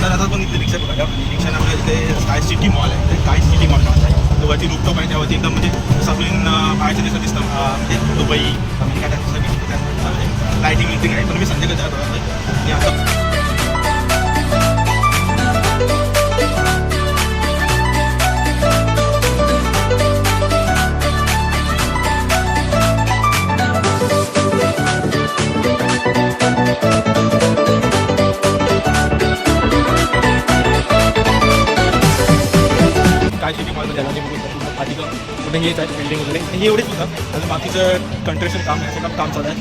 तर आता पण इथे रिक्षा बघा, रिक्षाने आपल्या इथे स्काय सिटी मॉल आहे, स्काय सिटी मॉल नावाचा आहे. तो वरती रूपटॉप आहे, त्यावरती एकदम म्हणजे जसं आपण बाहेरच्या देशात दिसतं, म्हणजे दुबई अमेरिका त्याचं दिसतं, त्यामध्ये लाईटिंग मिटिंग आहे. पण मी संध्याकाळी जात होतो आणि आता सिटी मॉलमध्ये आला आधी कुठे येत आहे बिल्डिंग वगैरे हे एवढेच होतं. आणि बाकीचं कंस्ट्रक्शन काम आहे, सगळं काम चालू आहे.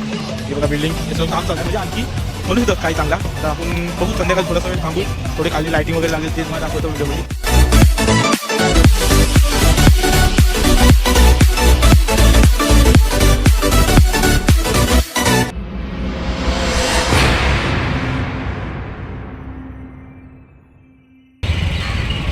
हे बघा बिल्डिंग हे सगळं काम चालू आहे, म्हणजे आणखी म्हणून होतं काही चांगला. तर आपण बघू संध्याकाळी थोडासा वेळ थांबू, थोडे खाली लाईटिंग वगैरे लागेल तेच मला दाखवतो व्हिडिओमध्ये.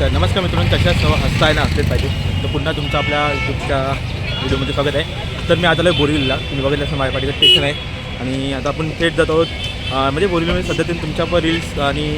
तर नमस्कार मित्रांनो, कशाच हसताय ना असलेच पाहिजे. तर पुन्हा तुमचं आपल्या यूट्यूबच्या व्हिडिओमध्ये स्वागत आहे. तर मी आता बोरिवलीला, तुम्ही बघितलं असं माझ्या पाठीचं स्टेशन आहे आणि आता आपण थेट जात आहोत. म्हणजे बोरिवलीमध्ये सध्या तुमच्या पण रील्स आणि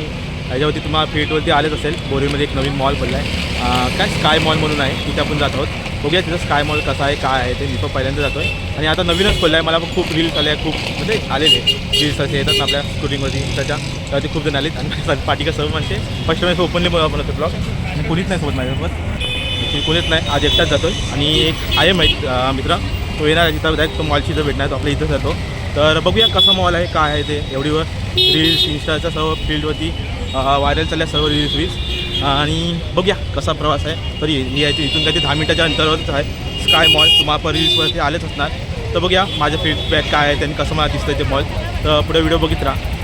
ह्याच्यावरती तुम्हाला फीडवरती आलेच असेल. बोरिवलीमध्ये एक नवीन मॉल पडला आहे, काय स्काय मॉल म्हणून आहे, तिथे आपण जात आहोत. बघूया तिथं स्काय मॉल कसा आहे काय आहे ते. मी पण पहिल्यांदा जातो आहे आणि आता नवीनच खोलला आहे. मला पण खूप रील्स आले, खूप म्हणजे आलेले रील्स असे येतात आपल्या स्क्रोलिंगवरती त्याच्यावरती खूप जण आलेत. आणि पाठीका सर्व म्हणजे फर्स्ट टाइम ओपनली बनवतो ब्लॉग आणि कोणीच नाही सोबत माझ्यासोबत, कोणीच नाही. आज एकटाच जातो आहे आणि एक आहे मित्र, तो येणार तिथं डायरेक्ट तो मॉलची इथं भेटणार, तो आपल्या इथं जातो. तर बघूया कसा मॉल आहे काय आहे ते. एवढीवर रील्स इंस्टाच्या सर्व फील्डवरती व्हायरल चालल्या सर्व रील्स आणि बघूया कसा प्रवास आहे. तरी मी यायचं इथून काही 10 मिनिटाच्या अंतरावरच आहे स्काय मॉल. तुम्हाला पण रील्सवरती आलेच असणार. तर बघूया माझं फीडबॅक काय आहे, त्यांनी कसं मला दिसतं ते मॉल. तर पुढे व्हिडिओ बघित राहा.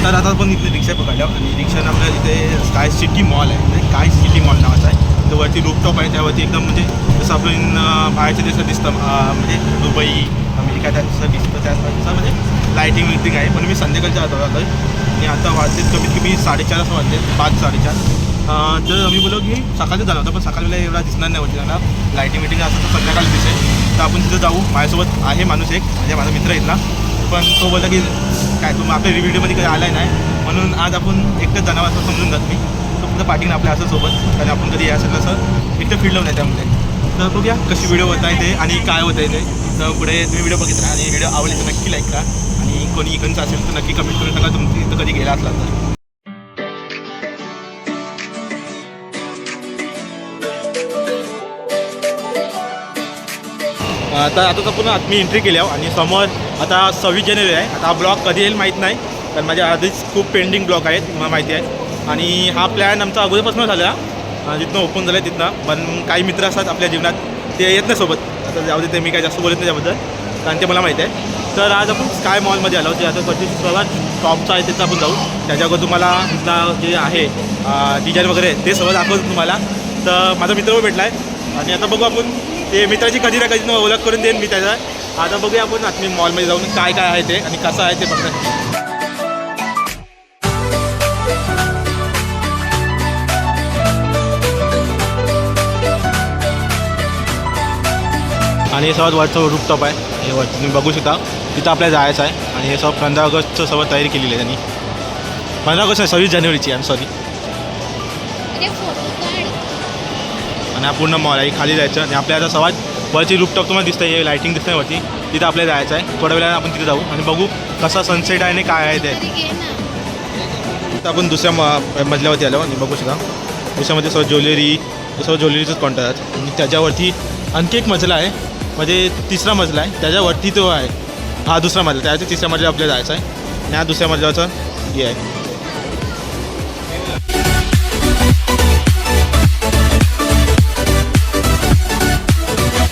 तर आता पण इथे रिक्षा बघायला आणि रिक्षाने आपल्या इथे स्काय सिटी मॉल आहे, म्हणजे स्काय सिटी मॉल नावाचा आहे. तर वरती रूपटॉप आहे, त्यावरती एकदम म्हणजे जसं आपण बाहेरच्या देशात दिसतं, म्हणजे दुबई अमेरिका त्याचं दिसतं, त्याचं म्हणजे लाईटिंग विटिंग आहे. पण मी संध्याकाळी जात होतो आणि आता वाजते कमीत कमी 4:30 असं वाजते, 5-4:30. तर मी बोललो की सकाळचं झालं होतं, पण सकाळी एवढा दिसणार नाही होती त्यांना लाईटिंग विटिंग असं तर संध्याकाळी दिसेल. तर आपण तिथं जाऊ. माझ्यासोबत आहे माणूस एक, म्हणजे माझा मित्र इथला, पण तो बोलला की काय तुम्ही आपल्या व्हिडिओमध्ये कधी आला नाही, म्हणून आज आपण एकटंच जाणार असं समजून जात मी. तो फक्त पाठीनं आपल्या असं सोबत, कारण आपण कधी असेल असं एकटं फील्ड नाही त्यामध्ये. तर बघूया कशी व्हिडिओ होत आहे ते आणि काय होत आहे ते. तर पुढे तुम्ही व्हिडिओ बघित राहा आणि व्हिडिओ आवडली तर नक्की लाईक करा आणि कोणी इकडचं असेल तर नक्की कमेंट करून टाका तुम्ही इथं कधी गेला असला तर. आता आपण मी एंट्री केली आहे आणि समोर आता 26 जानेवारी आहे. आता हा ब्लॉग कधी येईल माहीत नाही, कारण माझ्या आधीच खूप पेंडिंग ब्लॉग आहेत मला माहिती आहे. आणि हा प्लॅन आमचा अगोदरपासून झाला, जिथनं ओपन झालं आहे तिथनं. पण काही मित्र असतात आपल्या जीवनात, ते येत नाही सोबत. आता जाऊ दे, ते मी काही जास्त बोलत नाही त्याबद्दल, कारण ते मला माहिती आहे. तर आज आपण स्काय मॉलमध्ये आलो. ते आता वरती सर्वात टॉपचं आहे तिथं आपण जाऊ. त्याच्यावर तुम्हाला तिथला जे आहे डिझाईन वगैरे ते सगळं दाखवतो तुम्हाला. तर माझा मित्र भेटला आहे आणि आता बघू आपण, ते मित्राची कधी ना कधी ओळख करून देईन मी त्याचा. आता बघूया आपण आत्मी मॉलमध्ये जाऊन काय काय आहे ते आणि कसं आहे ते बघण्यासाठी. आणि हे सर्वात वरचं रूपटॉप आहे, हे वरती तुम्ही बघू शकता. तिथं आपल्याला जायचं आहे आणि हे सर्व 15 ऑगस्टचं सर्व तयारी केलेली आहे त्यांनी. 15 ऑगस्ट नाही, 26 जानेवारीची आहे, सॉरी. आणि हा पूर्ण मॉल आहे, खाली जायचं आणि आपल्या आता सर्वात वरची रूपटॉप तुम्हाला दिसतं, हे लाईटिंग दिसतं वरती, तिथं आपल्याला जायचं आहे. थोड्या वेळाने आपण तिथे जाऊ आणि बघू कसा सनसेट आहे आणि काय आहे ते. तर आपण दुसऱ्या मजल्यावरती आलो आणि बघू शकता दुसऱ्यामध्ये सर्व ज्वेलरीचंच काउंटर आहे. आणि त्याच्यावरती आणखी एक मजला आहे, म्हणजे तिसरा मजला आहे, त्याच्यावरती तो आहे. हा दुसरा मजला, त्याच्या तिसऱ्या मजल्यावर आपल्याला जायचं आहे आणि हा दुसऱ्या मजल्यावरचं हे आहे.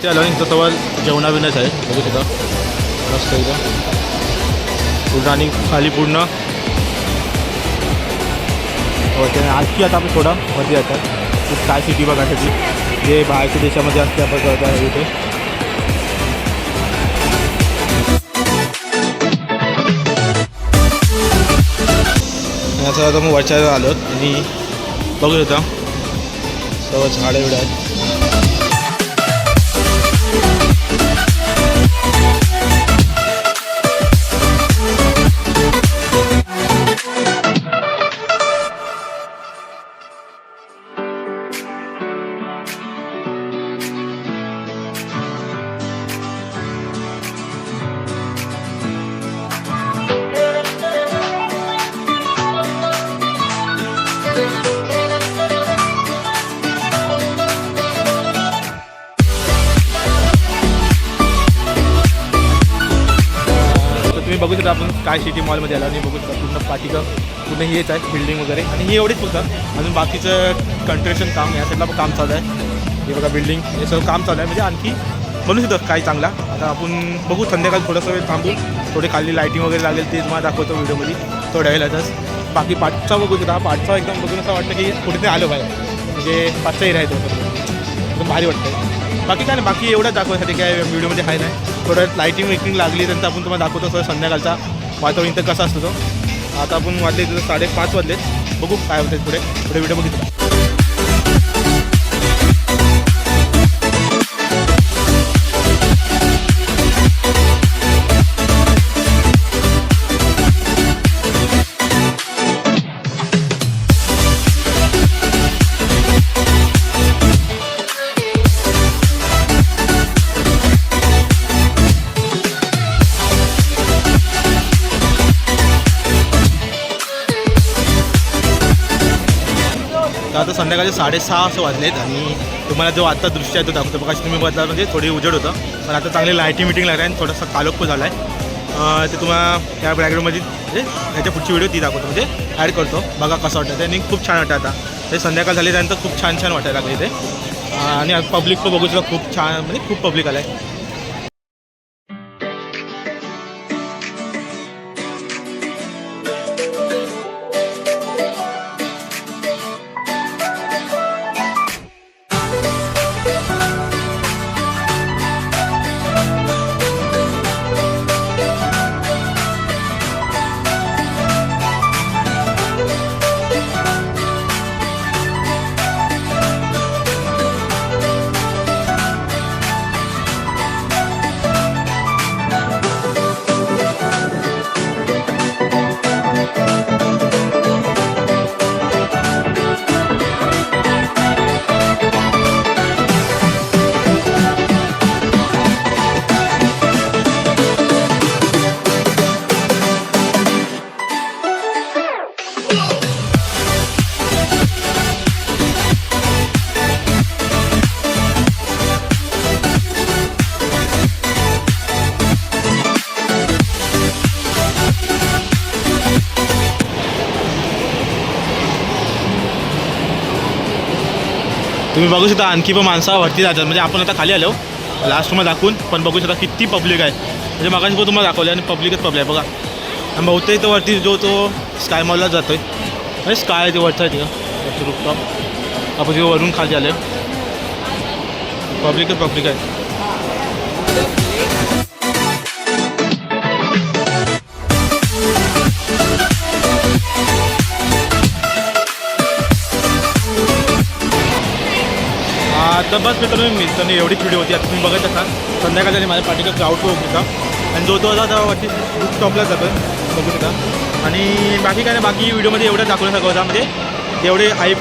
ते आलं इथं सवाल जेवणाबिनच आहे, बघू शकता मस्त इथं पूर्ण आणि खाली पूर्ण होते. आणखी आता आपण थोडं वरती जातात स्काय सिटी बघायसाठी, जे बाहेरच्या देशामध्ये असते आपण करत इथे. असं आता मग वरच्या आलो आणि बघू शकता सर्व झाडं एवढं आहेत. शकता आपण स्काय सिटी मॉलमध्ये आला आणि बघू शकता पूर्ण पाठीचं पूर्ण हेच आहे बिल्डिंग वगैरे आणि ही एवढीच फक्त अजून बाकीचं कन्स्ट्रक्शन काम या साईडला पण काम चालू आहे. हे बघा बिल्डिंग हे सगळं काम चालू आहे म्हणजे आणखी बनू शकतं काही चांगला. आता आपण बघू संध्याकाळी थोडंसं वेळ थांबू थोडी खाली लाईटिंग वगैरे लागेल ते तुम्हाला दाखवतो व्हिडिओमध्ये थोड्या वेळातच. बाकी पाठचा बघू शकता पाठचा एकदम बघून असं वाटतं की कुठे आलो पाहिजे म्हणजे पाचचा एरिया आहे तो एकदम भारी वाटतं. बाकी काय नाही बाकी एवढंच दाखवण्यासाठी काय व्हिडिओमध्ये आहे नाही. थोडं लाईटिंग वेटिंग लागली त्यांचं आपण तुम्हाला दाखवतो सर संध्याकाळचा वातावरण इथं कसं असतो तो. आता आपण वाजले तिथं 5:30 वाजलेत बघू काय होते पुढे व्हिडिओ बघितला. आता संध्याकाळी 6:30 असं वाजलेत आणि तुम्हाला जो आता दृश्य आहे तो दाखवतो बघा. तुम्ही बघता म्हणजे थोडी उजेड होतं पण आता चांगली लाईटिंग मिटिंग लागली आणि थोडासा कालोख पण झाला आहे. ते तुम्हाला त्या बॅकग्राऊंडमध्ये म्हणजे ह्याच्या पुढची व्हिडिओ ती दाखवतो म्हणजे ॲड करतो बघा कसं वाटतं आणि खूप छान वाटतं. आता ते संध्याकाळ झाली त्यानंतर खूप छान छान वाटायला लागले इथे आणि पब्लिक पण बघू शकता खूप छान म्हणजे खूप पब्लिक आलं आहे. तुम्ही बघू शकता आणखी पण माणसं वरती जातात म्हणजे आपण आता खाली आलो लास्ट तुम्हाला दाखवून पण बघू शकता किती पब्लिक आहे म्हणजे मगाशी पण तुम्हाला दाखवलं आणि पब्लिकच पब्लिक आहे बघा. आणि बहुतेक तो वरती जो तो स्काय मॉलला जातो आहे म्हणजे स्काय ते वरचा आहे तिथं रूफटॉप आपण तिथं वरून खाली आलं पब्लिकच पब्लिक आहे. तर बस मित्रांनो एवढीच व्हिडिओ होती. आता तुम्ही बघत असाल संध्याकाळ झाली माझ्या पाठीचा क्राऊड पण होता आणि जो तो आता वरती बुक स्टॉपलाच जातो बघू शकता. आणि बाकी काय नाही बाकी व्हिडिओमध्ये एवढं दाखवण्यासारखं होता म्हणजे एवढे हाय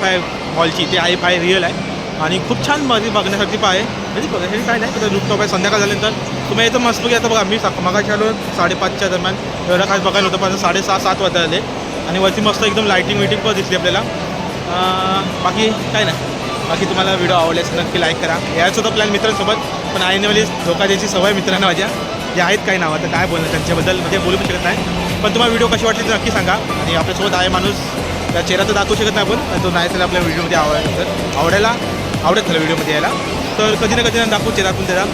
मॉलची ते हाय रिअल आहे आणि खूप छान बघण्यासाठी पाय म्हणजे हे काय नाही बुक स्टॉप आहे. संध्याकाळ झाल्यानंतर तुम्ही येतं मस्त आता बघा मी मगाशी आलो 5:30च्या दरम्यान एवढं काय बघायला होतं पण 6:30-7 वाजता आले आणि वरती मस्त एकदम लाईटिंग विटिंग पण दिसली आपल्याला. बाकी काय नाही बाकी तुम्हाला व्हिडिओ आवडल्यास नक्की लाईक करा. यायचं होतं प्लॅन मित्रांसोबत पण आईनेवाली धोका द्यायची सवय मित्रांना माझ्या जे आहेत काही नाव आता काय बोलणं त्यांच्याबद्दल म्हणजे बोलू पण शकत नाही. पण तुम्हाला व्हिडिओ कशी वाटली तर नक्की सांगा आणि आपल्यासोबत आहे माणूस त्या चेहरा तर दाखवू शकत नाही आपण तो नाही त्याला आपल्या व्हिडिओमध्ये आवडत झालं व्हिडिओमध्ये यायला तर कधी ना कधी दाखवू चेहरा आपण त्याला.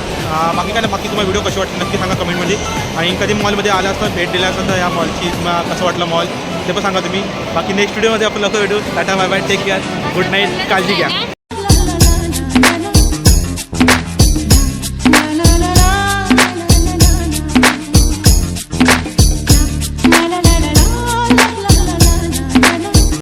बाकी काय नाही बाकी तुम्हाला व्हिडिओ कशी वाटली नक्की सांगा कमेंटमध्ये आणि कधी मॉलमध्ये आला असतं भेट दिला असतं तर या मॉलची तुम्हाला कसं वाटलं मॉल ते पण सांगा तुम्ही. बाकी नेक्स्ट व्हिडिओमध्ये आपण लवकर भेटू. Ta-ta bye bye take care good night काळजी घ्या.